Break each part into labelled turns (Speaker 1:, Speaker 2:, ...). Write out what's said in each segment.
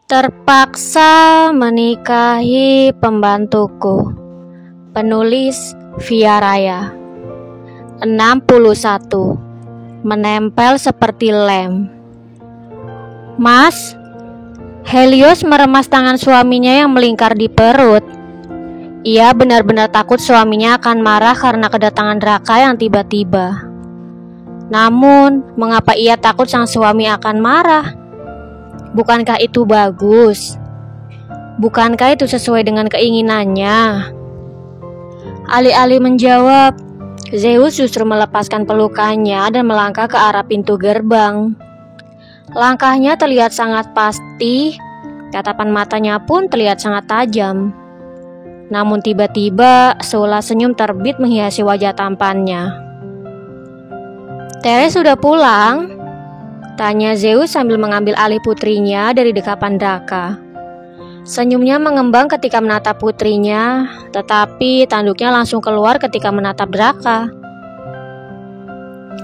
Speaker 1: Terpaksa menikahi pembantuku. Penulis Via Raya. 61. Menempel seperti lem. Mas, Helios meremas tangan suaminya yang melingkar di perut. Ia benar-benar takut suaminya akan marah karena kedatangan Draka yang tiba-tiba. Namun, mengapa ia takut sang suami akan marah? Bukankah itu bagus? Bukankah itu sesuai dengan keinginannya? Alih-alih menjawab, Zeus justru melepaskan pelukannya dan melangkah ke arah pintu gerbang. Langkahnya terlihat sangat pasti, tatapan matanya pun terlihat sangat tajam. Namun tiba-tiba seulas senyum terbit menghiasi wajah tampannya. "Teres sudah pulang?" tanya Zeus sambil mengambil alih putrinya dari dekapan Draka. Senyumnya mengembang ketika menatap putrinya, tetapi tanduknya langsung keluar ketika menatap Draka.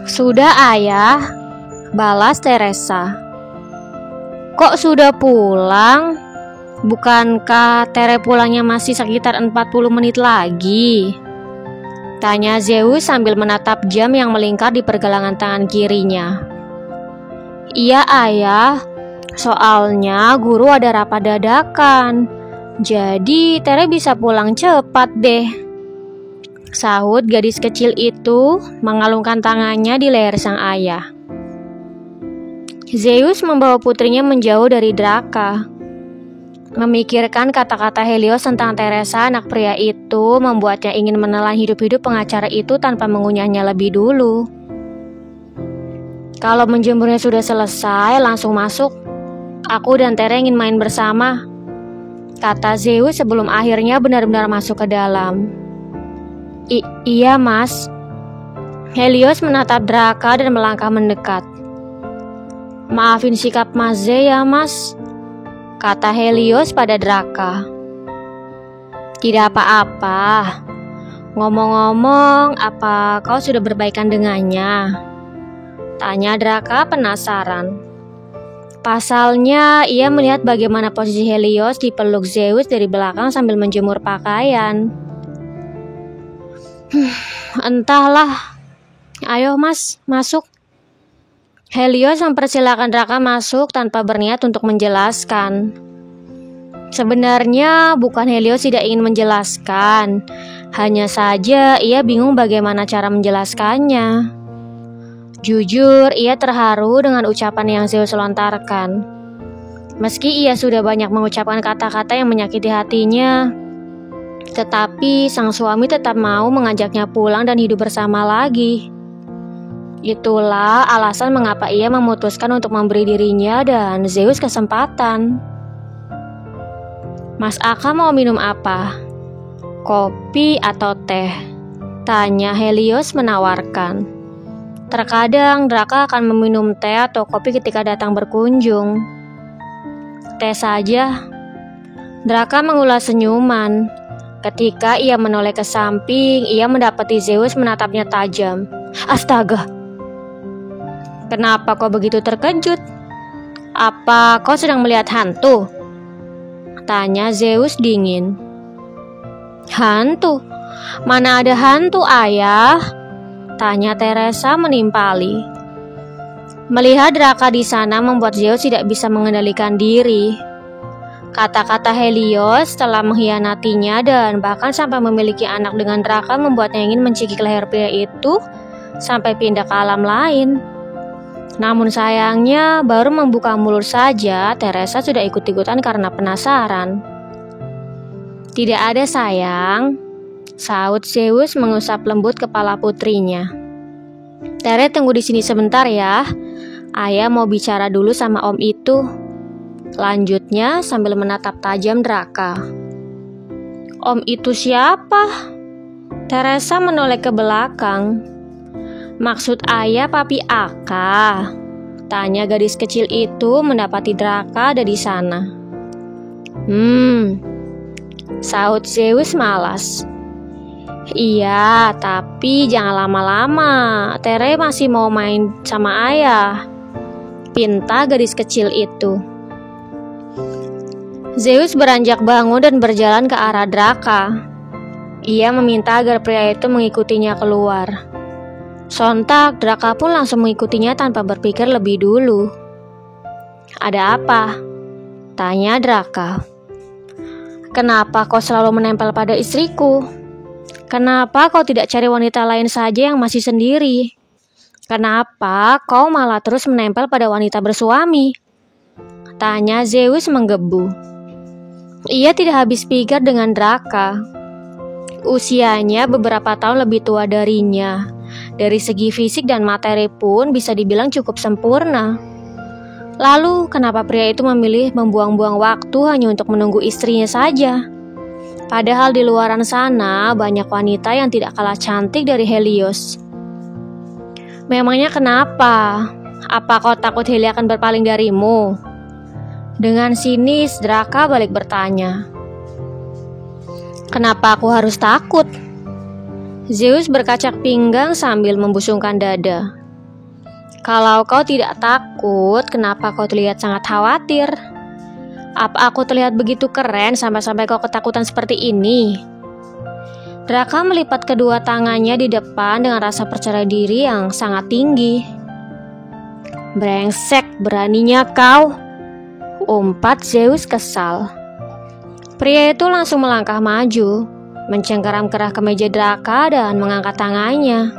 Speaker 1: "Sudah, ayah," balas Teresa. "Kok sudah pulang? Bukankah Tere pulangnya masih sekitar 40 menit lagi?" tanya Zeus sambil menatap jam yang melingkar di pergelangan tangan kirinya. "Iya, ayah. Soalnya guru ada rapat dadakan. Jadi Tere bisa pulang cepat deh," sahut gadis kecil itu mengalungkan tangannya di leher sang ayah. Zeus membawa putrinya menjauh dari Draka. Memikirkan kata-kata Helios tentang Teresa, anak pria itu membuatnya ingin menelan hidup-hidup pengacara itu tanpa mengunyahnya lebih dulu. "Kalau menjemurnya sudah selesai, langsung masuk. Aku dan Tere ingin main bersama," kata Zeus sebelum akhirnya benar-benar masuk ke dalam. Iya, Mas." Helios menatap Draka dan melangkah mendekat. "Maafin sikap Mas Z ya, Mas," kata Helios pada Draka. "Tidak apa-apa. Ngomong-ngomong, apa kau sudah berbaikan dengannya?" tanya Draka penasaran. Pasalnya, ia melihat bagaimana posisi Helios dipeluk Zeus dari belakang sambil menjemur pakaian. Entahlah. "Ayo, Mas, masuk." Helios mempersilahkan Draka masuk tanpa berniat untuk menjelaskan. Sebenarnya bukan Helios tidak ingin menjelaskan, hanya saja ia bingung bagaimana cara menjelaskannya. Jujur, ia terharu dengan ucapan yang Zeus lontarkan. Meski ia sudah banyak mengucapkan kata-kata yang menyakiti hatinya, tetapi sang suami tetap mau mengajaknya pulang dan hidup bersama lagi. Itulah alasan mengapa ia memutuskan untuk memberi dirinya dan Zeus kesempatan. "Mas Aka mau minum apa? Kopi atau teh?" tanya Helios menawarkan. Terkadang Draka akan meminum teh atau kopi ketika datang berkunjung. "Teh saja." Draka mengulas senyuman. Ketika ia menoleh ke samping, ia mendapati Zeus menatapnya tajam. "Astaga! Kenapa kau begitu terkejut? Apa kau sedang melihat hantu?" tanya Zeus dingin. "Hantu? Mana ada hantu, ayah?" tanya Teresa menimpali. Melihat Draka di sana membuat Zeus tidak bisa mengendalikan diri. Kata-kata Helios telah mengkhianatinya dan bahkan sampai memiliki anak dengan Draka membuatnya ingin mencekik leher pria itu sampai pindah ke alam lain. Namun sayangnya baru membuka mulut saja, Teresa sudah ikut-ikutan karena penasaran. "Tidak ada, sayang," sahut Zeus mengusap lembut kepala putrinya. "Tere tunggu di sini sebentar ya. Ayah mau bicara dulu sama om itu," lanjutnya sambil menatap tajam Draka. "Om itu siapa?" Teresa menoleh ke belakang. "Maksud ayah Papi Aka?" tanya gadis kecil itu mendapati Draka ada di sana. Sahut Zeus malas. "Iya, tapi jangan lama-lama. Tere masih mau main sama ayah," pinta gadis kecil itu. Zeus beranjak bangun dan berjalan ke arah Draka. Ia meminta agar pria itu mengikutinya keluar. Sontak, Draka pun langsung mengikutinya tanpa berpikir lebih dulu. "Ada apa?" tanya Draka. "Kenapa kau selalu menempel pada istriku? Kenapa kau tidak cari wanita lain saja yang masih sendiri? Kenapa kau malah terus menempel pada wanita bersuami?" tanya Zeus menggebu. Ia tidak habis pikir dengan Draka. Usianya beberapa tahun lebih tua darinya. Dari segi fisik dan materi pun bisa dibilang cukup sempurna. Lalu kenapa pria itu memilih membuang-buang waktu hanya untuk menunggu istrinya saja? Padahal di luaran sana banyak wanita yang tidak kalah cantik dari Helios. "Memangnya kenapa? Apa kau takut Heli akan berpaling darimu?" Dengan sinis, Draka balik bertanya. "Kenapa aku harus takut?" Zeus berkacak pinggang sambil membusungkan dada. "Kalau kau tidak takut, kenapa kau terlihat sangat khawatir? Apa aku terlihat begitu keren sampai-sampai kau ketakutan seperti ini?" Draka melipat kedua tangannya di depan dengan rasa percaya diri yang sangat tinggi. "Brengsek, beraninya kau!" umpat Zeus kesal. Pria itu langsung melangkah maju, mencengkeram kerah ke meja Draka dan mengangkat tangannya.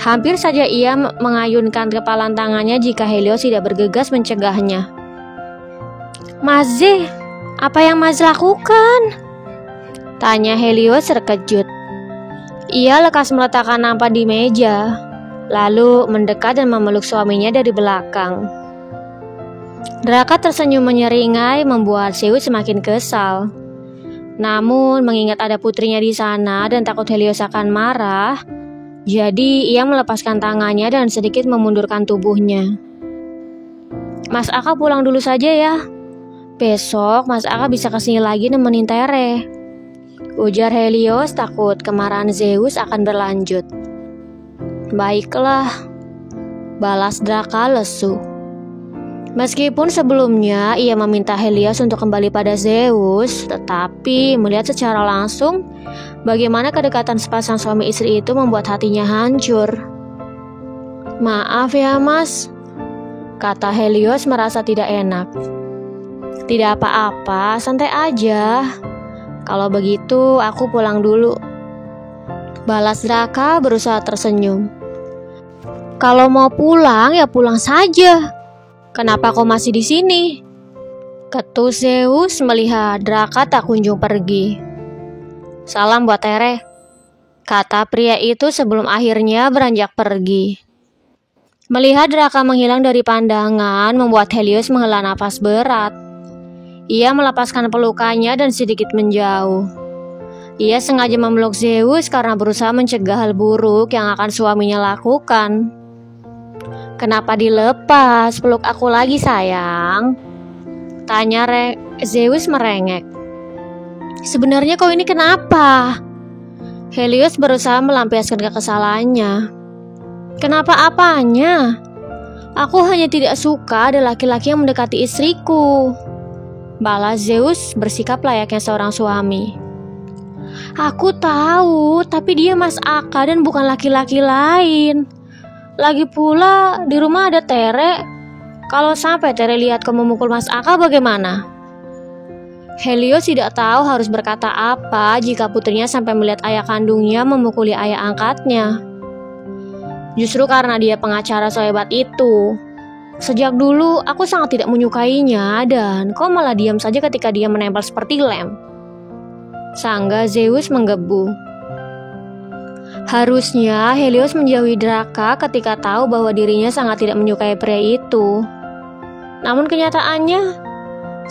Speaker 1: Hampir saja ia mengayunkan kepalan tangannya jika Helios tidak bergegas mencegahnya. "Mas Z, apa yang Mas lakukan?" tanya Helios terkejut. Ia lekas meletakkan nampan di meja, lalu mendekat dan memeluk suaminya dari belakang. Draka tersenyum menyeringai membuat Zeus semakin kesal. Namun mengingat ada putrinya di sana dan takut Helios akan marah, jadi ia melepaskan tangannya dan sedikit memundurkan tubuhnya. "Mas Aka pulang dulu saja ya. Besok Mas Aka bisa kesini lagi nemenin Tere," ujar Helios takut kemarahan Zeus akan berlanjut. "Baiklah," balas Draka lesu. Meskipun sebelumnya ia meminta Helios untuk kembali pada Zeus, tetapi melihat secara langsung bagaimana kedekatan sepasang suami istri itu membuat hatinya hancur. "Maaf ya Mas," kata Helios merasa tidak enak. "Tidak apa-apa, santai aja. Kalau begitu aku pulang dulu," balas Draka berusaha tersenyum. "Kalau mau pulang ya pulang saja. Kenapa kau masih di sini?" ketus Zeus melihat Draka tak kunjung pergi. "Salam buat Tere," kata pria itu sebelum akhirnya beranjak pergi. Melihat Draka menghilang dari pandangan membuat Helios menghela nafas berat. Ia melepaskan pelukannya dan sedikit menjauh. Ia sengaja memeluk Zeus karena berusaha mencegah hal buruk yang akan suaminya lakukan. "Kenapa dilepas? Peluk aku lagi sayang," tanya Zeus merengek. "Sebenarnya kau ini kenapa?" Helios berusaha melampiaskan kekesalannya. "Kenapa apanya? Aku hanya tidak suka ada laki-laki yang mendekati istriku," balas Zeus bersikap layaknya seorang suami. "Aku tahu, tapi dia Mas Aka dan bukan laki-laki lain. Lagi pula di rumah ada Tere. Kalau sampai Tere lihat kau memukul Mas Aka bagaimana?" Helios tidak tahu harus berkata apa jika putrinya sampai melihat ayah kandungnya memukuli ayah angkatnya. Justru karena dia pengacara sehebat itu. "Sejak dulu aku sangat tidak menyukainya dan kau malah diam saja ketika dia menempel seperti lem," sangga Zeus menggebu. Harusnya Helios menjauhi Draka ketika tahu bahwa dirinya sangat tidak menyukai pria itu. Namun kenyataannya,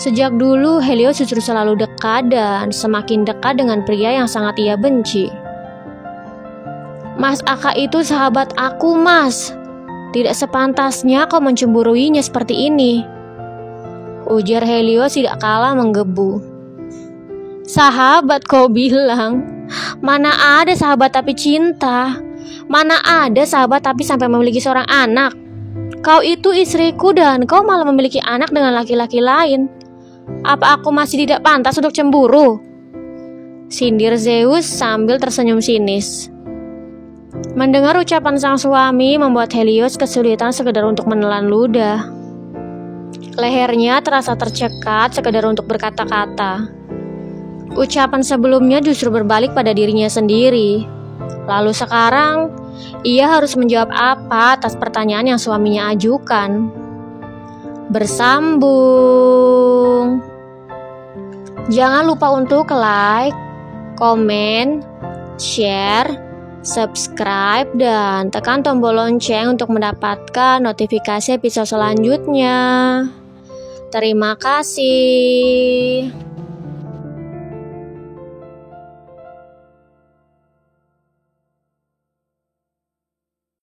Speaker 1: sejak dulu Helios justru selalu dekat dan semakin dekat dengan pria yang sangat ia benci. "Mas Aka itu sahabat aku, Mas. Tidak sepantasnya kau mencemburuinya seperti ini," ujar Helios tidak kalah menggebu. "Sahabat kau bilang? Mana ada sahabat tapi cinta? Mana ada sahabat tapi sampai memiliki seorang anak? Kau itu istriku dan kau malah memiliki anak dengan laki-laki lain. Apa aku masih tidak pantas untuk cemburu? Sindir Zeus sambil tersenyum sinis. Mendengar ucapan sang suami membuat Helios kesulitan sekedar untuk menelan ludah. Lehernya terasa tercekat sekedar untuk berkata-kata. Ucapan sebelumnya justru berbalik pada dirinya sendiri. Lalu sekarang, ia harus menjawab apa atas pertanyaan yang suaminya ajukan. Bersambung. Jangan lupa untuk like, komen, share, subscribe, dan tekan tombol lonceng untuk mendapatkan notifikasi episode selanjutnya. Terima kasih.